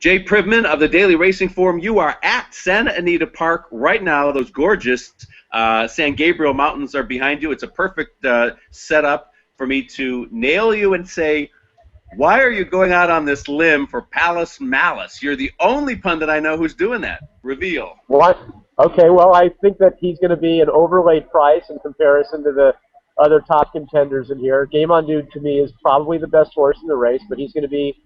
Jay Privman of the Daily Racing Forum, you are at Santa Anita Park right now. Those gorgeous San Gabriel Mountains are behind you. It's a perfect setup for me to nail you and say, why are you going out on this limb for Palace Malice? You're the only pundit I know who's doing that. Reveal. What? Okay, well, I think that he's going to be an overlaid price in comparison to the other top contenders in here. Game on Dude, to me, is probably the best horse in the race, but he's going to be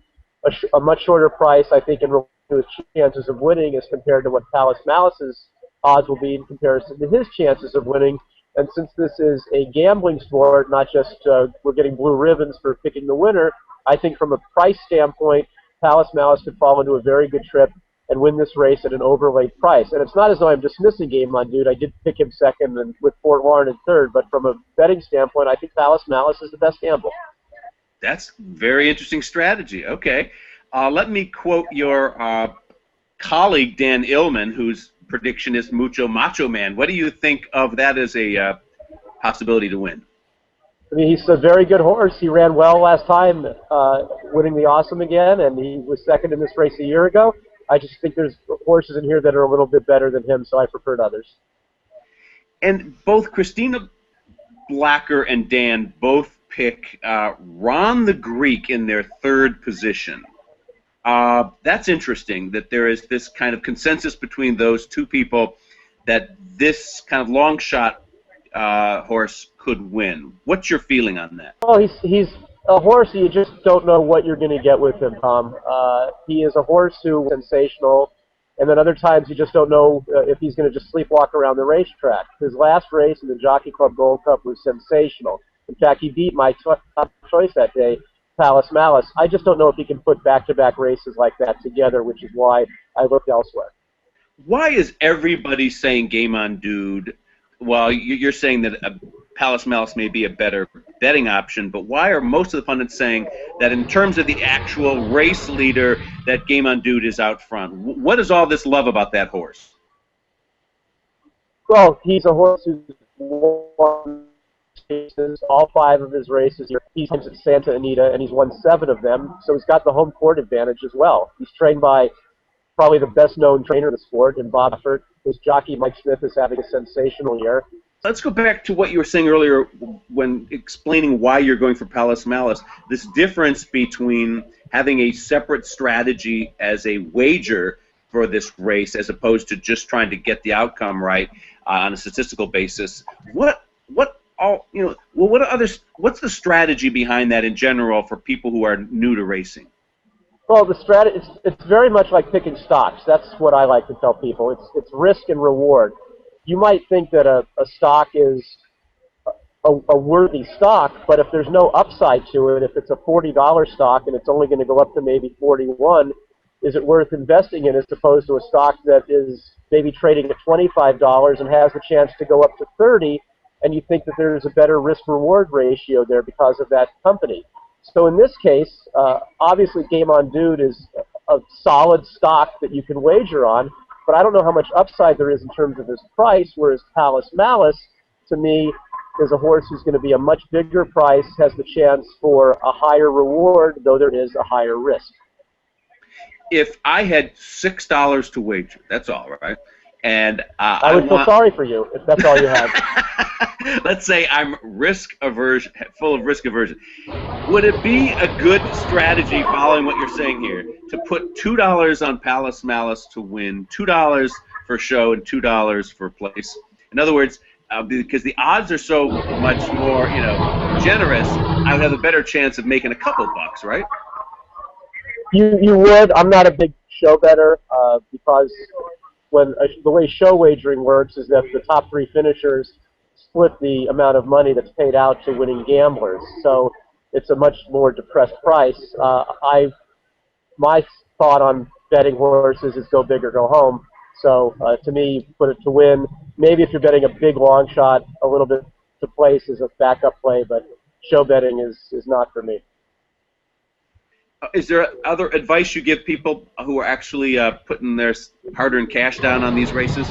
a much shorter price, I think, in relation to his chances of winning as compared to what Palace Malice's odds will be in comparison to his chances of winning. And since this is a gambling sport, not just we're getting blue ribbons for picking the winner, I think from a price standpoint, Palace Malice could fall into a very good trip and win this race at an overlaid price. And it's not as though I'm dismissing Game on Dude. I did pick him second and with Fort Warren in third, but from a betting standpoint, I think Palace Malice is the best gamble. That's very interesting strategy. Okay. Let me quote your colleague, Dan Illman, whose prediction is Mucho Macho Man. What do you think of that as a possibility to win? I mean, he's a very good horse. He ran well last time, winning the Awesome again, and he was second in this race a year ago. I just think there's horses in here that are a little bit better than him, so I preferred others. And both Christina Blacker and Dan both pick Ron the Greek in their third position. That's interesting that there is this kind of consensus between those two people that this kind of long shot horse could win. What's your feeling on that? Well, he's a horse you just don't know what you're going to get with him, Tom. He is a horse who is sensational, and then other times you just don't know if he's going to just sleepwalk around the racetrack. His last race in the Jockey Club Gold Cup was sensational. In fact, he beat my top choice that day, Palace Malice. I just don't know if he can put back-to-back races like that together, which is why I looked elsewhere. Why is everybody saying Game on Dude? Well, you're saying that Palace Malice may be a better betting option, but why are most of the pundits saying that in terms of the actual race leader, that Game on Dude is out front? What is all this love about that horse? Well, he's a horse who's won races, all 5 of his races. He's at Santa Anita, and he's won 7 of them, so he's got the home court advantage as well. He's trained by probably the best-known trainer in the sport, in Bob Effort. His jockey, Mike Smith, is having a sensational year. Let's go back to what you were saying earlier when explaining why you're going for Palace Malice. This difference between having a separate strategy as a wager for this race as opposed to just trying to get the outcome right on a statistical basis. What's the strategy behind that in general for people who are new to racing? Well, the strategy, it's very much like picking stocks. That's what I like to tell people. It's risk and reward. You might think that a stock is a worthy stock, but if there's no upside to it, if it's a $40 stock and it's only going to go up to maybe 41, is it worth investing in as opposed to a stock that is maybe trading at $25 and has the chance to go up to 30, and you think that there's a better risk-reward ratio there because of that company? So in this case, obviously Game on Dude is a solid stock that you can wager on, but I don't know how much upside there is in terms of his price, whereas Palace Malice, to me, is a horse who's going to be a much bigger price, has the chance for a higher reward, though there is a higher risk. If I had $6 to wager, that's all, right? And I would feel sorry for you if that's all you have. Let's say I'm full of risk aversion. Would it be a good strategy, following what you're saying here, to put $2 on Palace Malice to win, $2 for show, and $2 for place? In other words, because the odds are so much more, generous, I would have a better chance of making a couple bucks, right? You would. I'm not a big show bettor because the way show wagering works is that the top 3 finishers split the amount of money that's paid out to winning gamblers. So it's a much more depressed price. My thought on betting horses is go big or go home. So to me, put it to win. Maybe if you're betting a big long shot, a little bit to place is a backup play, but show betting is not for me. Is there other advice you give people who are actually putting their hard-earned cash down on these races?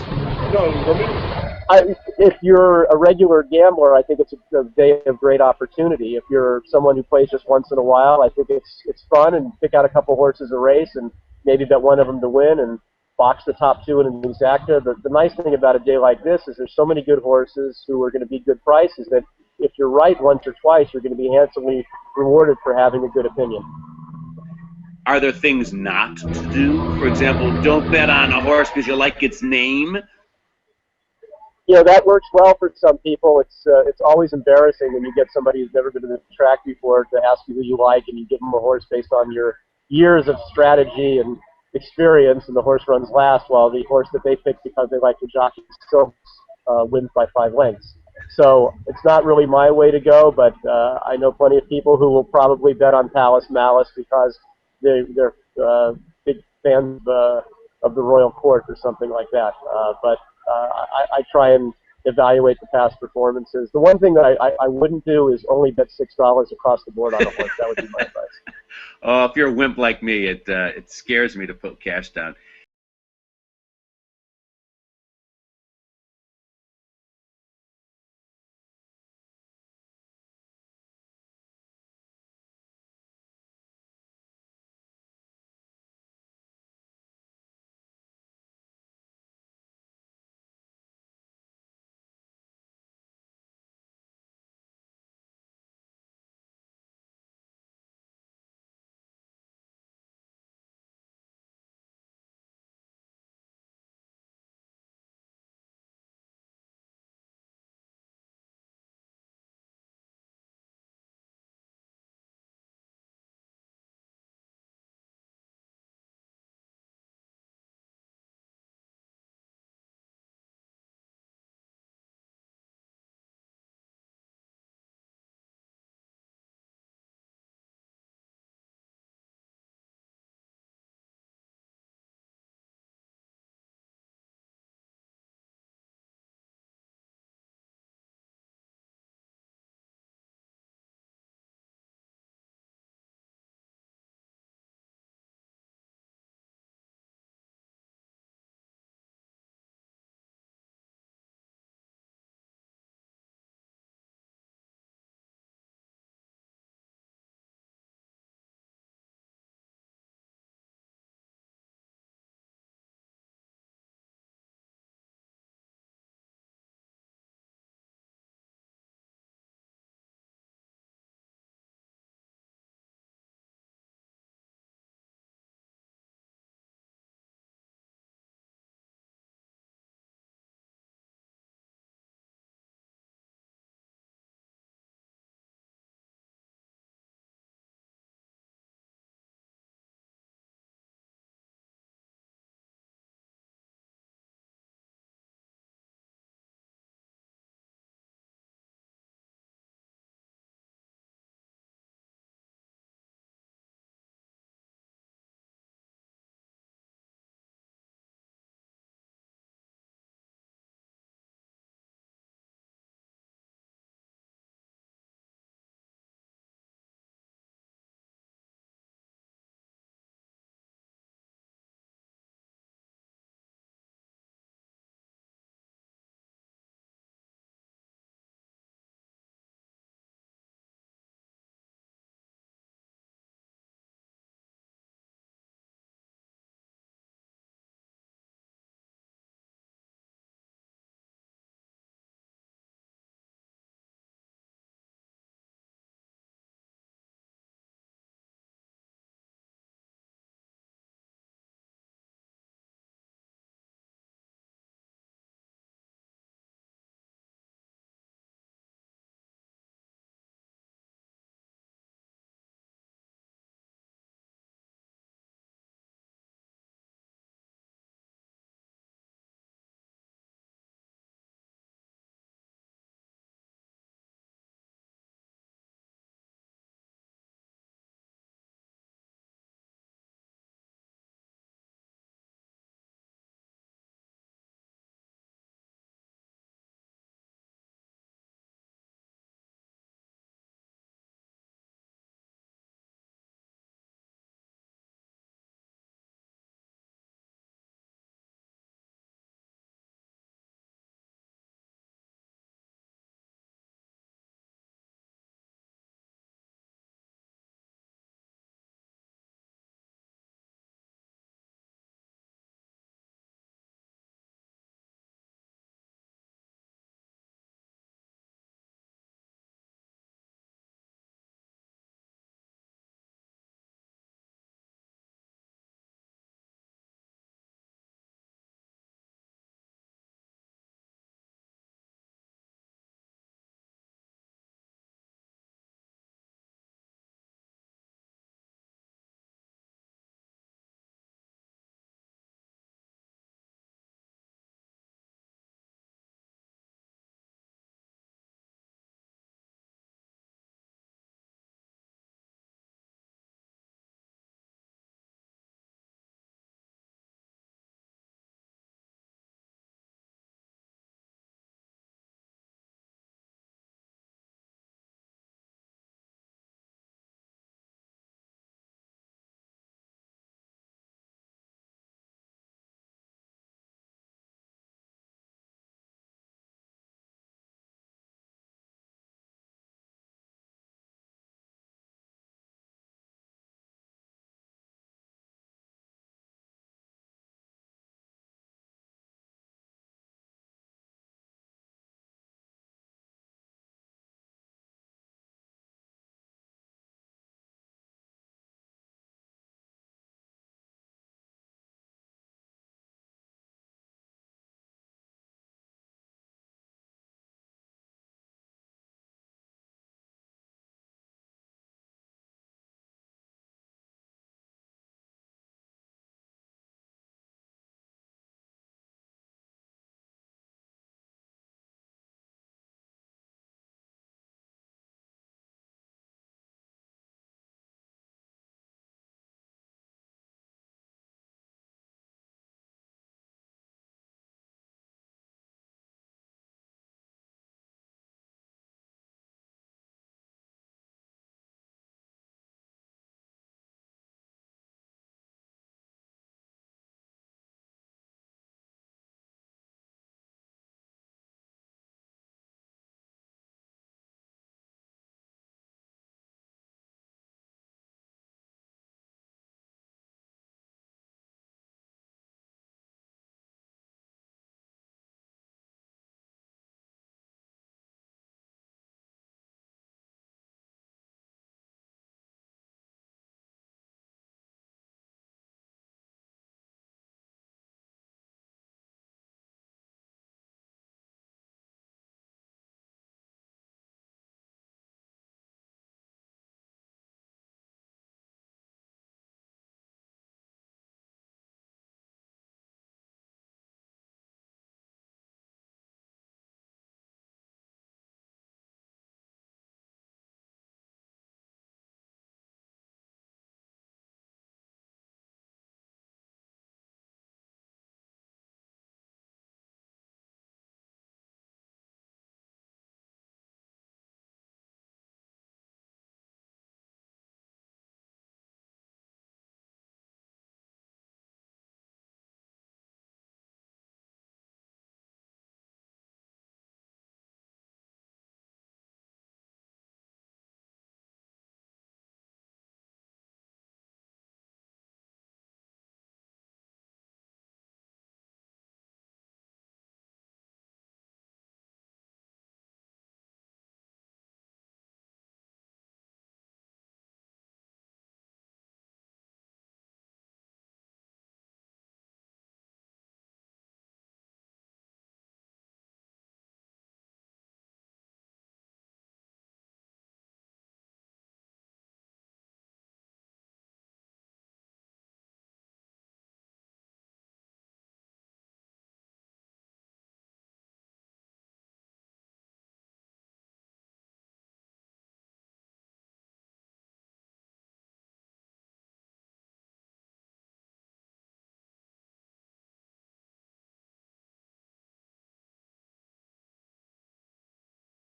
If you're a regular gambler, I think it's a day of great opportunity. If you're someone who plays just once in a while, I think it's fun and pick out a couple horses a race and maybe bet one of them to win and box the top two in an exacta. The nice thing about a day like this is there's so many good horses who are going to be good prices that if you're right once or twice, you're going to be handsomely rewarded for having a good opinion. Are there things not to do? For example, don't bet on a horse because you like its name. You know, that works well for some people. It's always embarrassing when you get somebody who's never been to the track before to ask you who you like, and you give them a horse based on your years of strategy and experience, and the horse runs last, while the horse that they picked because they like the jockey still wins by 5 lengths. So it's not really my way to go, but I know plenty of people who will probably bet on Palace Malice because they're big fans of the Royal Court or something like that. But I try and evaluate the past performances. The one thing that I wouldn't do is only bet $6 across the board on a horse. That would be my advice. Oh, if you're a wimp like me, it scares me to put cash down.